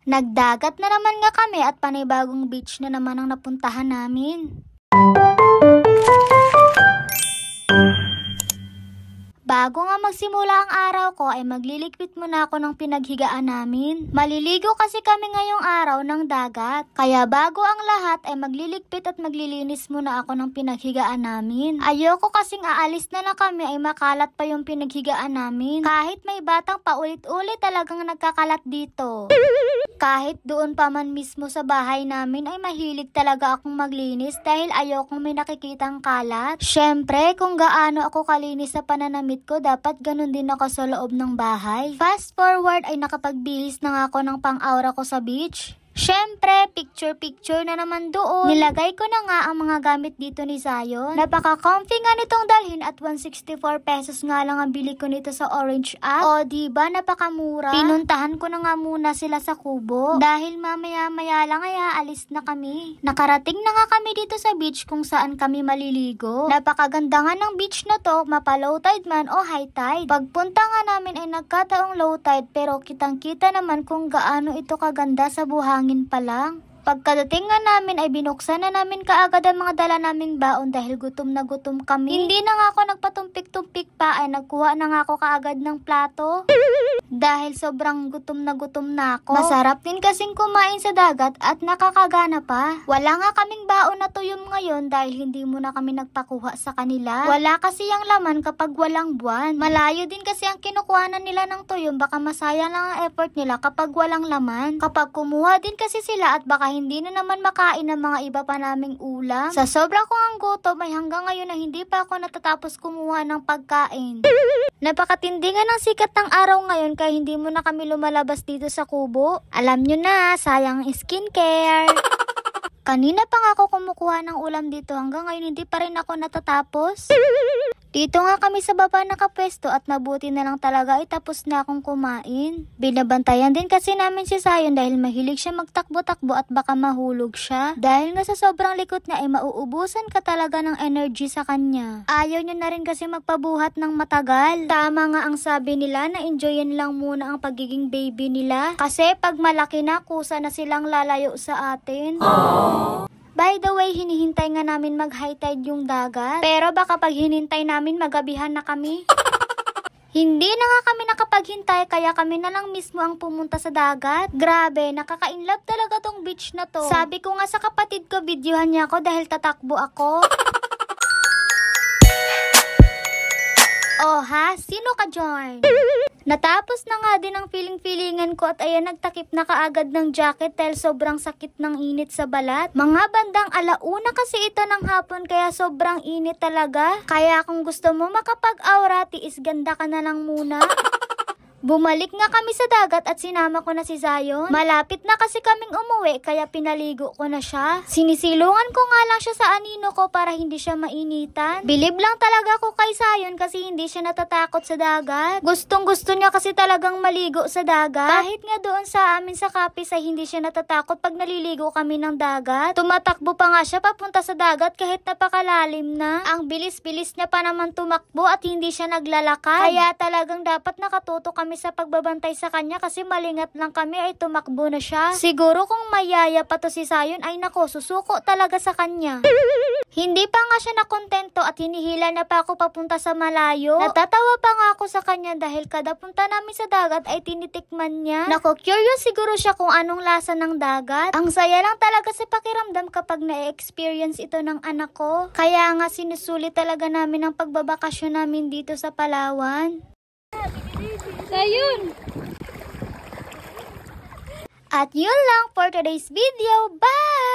Nagdagat na naman nga kami at panibagong beach na naman ang napuntahan namin. Bago nga magsimula ang araw ko ay magliligpit muna ako ng pinaghigaan namin. Maliligo kasi kami ngayong araw ng dagat. Kaya bago ang lahat ay magliligpit at maglilinis muna ako ng pinaghigaan namin. Ayoko kasing aalis na kami ay makalat pa yung pinaghigaan namin. Kahit may batang paulit-ulit talagang nagkakalat dito. Kahit doon pa man mismo sa bahay namin ay mahilig talaga akong maglinis dahil ayokong may nakikitang kalat. Syempre, kung gaano ako kalinis sa pananamit ko, dapat ganun din ako sa loob ng bahay. Fast forward ay nakapagbihis na nga ako ng pang-aura ko sa beach. Syempre, picture-picture na naman doon. Nilagay ko na nga ang mga gamit dito ni Zion. Napaka-comfy nga nitong dalhin at 164 pesos nga lang ang bili ko nito sa Orange app. O diba, napakamura. Pinuntahan ko na nga muna sila sa Kubo. Dahil mamaya-maya lang ay aalis na kami. Nakarating na nga kami dito sa beach kung saan kami maliligo. Napakaganda nga ng beach na to, mapa-low tide man o high tide. Pagpunta nga namin ay nagkataong low tide pero kitang-kita naman kung gaano ito kaganda sa buhangin pa lang. Pagkadating nga namin ay binuksan na namin kaagad ang mga dala naming baon dahil gutom na gutom kami. Hindi na nga ako nagpatumpik-tumpik pa ay nagkuha na nga ako kaagad ng plato. Dahil sobrang gutom na ako. Masarap din kasing kumain sa dagat at nakakagana pa. Wala nga kaming baon na tuyom ngayon dahil hindi muna kami nagpakuha sa kanila. Wala kasi yung laman kapag walang buwan. Malayo din kasi ang kinukuhanan nila ng tuyom, baka masayang lang ang effort nila kapag walang laman. Kapag kumuha din kasi sila at baka hindi na naman makain ng mga iba pa naming ulam. Sa sobra kong ang gutom ay hanggang ngayon na hindi pa ako natatapos kumuha ng pagkain. Napakatindi nga ng sikat ng araw ngayon kaya hindi mo na kami lumalabas dito sa Kubo. Alam nyo na, sayang skincare. Kanina pa nga ako kumukuha ng ulam dito hanggang ngayon hindi pa rin ako natatapos. Dito nga kami sa baba nakapwesto at mabuti na lang talaga ay tapos na akong kumain. Binabantayan din kasi namin si Zion dahil mahilig siya magtakbo-takbo at baka mahulog siya. Dahil nga sa sobrang likot niya ay mauubusan ka talaga ng energy sa kanya. Ayaw niya na rin kasi magpabuhat ng matagal. Tama nga ang sabi nila na enjoyin lang muna ang pagiging baby nila. Kasi pag malaki na, kusa na silang lalayo sa atin. Aww. By the way, hinihintay nga namin mag-high tide yung dagat. Pero baka pag hinintay namin, magabihan na kami. Hindi na nga kami nakapaghintay kaya kami na lang mismo ang pumunta sa dagat. Grabe, nakaka-inlove talaga tong beach na to. Sabi ko nga sa kapatid ko, videohan niya ako dahil tatakbo ako. Oh ha, sino ka join? Natapos na nga din ang feeling-feelingan ko at ayan nagtakip na kaagad ng jacket dahil sobrang sakit ng init sa balat. Mga bandang 1:00 kasi ito ng hapon kaya sobrang init talaga. Kaya kung gusto mo makapag-aura, tiis ganda ka na lang muna. Bumalik nga kami sa dagat at sinama ko na si Zion. Malapit na kasi kaming umuwi kaya pinaligo ko na siya. Sinisilungan ko nga lang siya sa anino ko para hindi siya mainitan. Bilib lang talaga ako kay Zion kasi hindi siya natatakot sa dagat. Gustong-gusto niya kasi talagang maligo sa dagat. Kahit nga doon sa amin sa Capiz ay hindi siya natatakot pag naliligo kami ng dagat. Tumatakbo pa nga siya papunta sa dagat kahit napakalalim na. Ang bilis-bilis niya pa naman tumakbo at hindi siya naglalakad. Kaya talagang dapat nakatuto kami sa pagbabantay sa kanya kasi malingat lang kami ay tumakbo na siya. Siguro kung mayaya pa to si Zion ay nako, susuko talaga sa kanya. Hindi pa nga siya nakontento at hinihila na pa ako papunta sa malayo. Natatawa pa nga ako sa kanya dahil kada punta namin sa dagat ay tinitikman niya. Nako, curious siguro siya kung anong lasa ng dagat. Ang saya lang talaga sa pakiramdam kapag na-experience ito ng anak ko. Kaya nga sinusulit talaga namin ang pagbabakasyon namin dito sa Palawan. Ayun. At yun lang for today's video. Bye!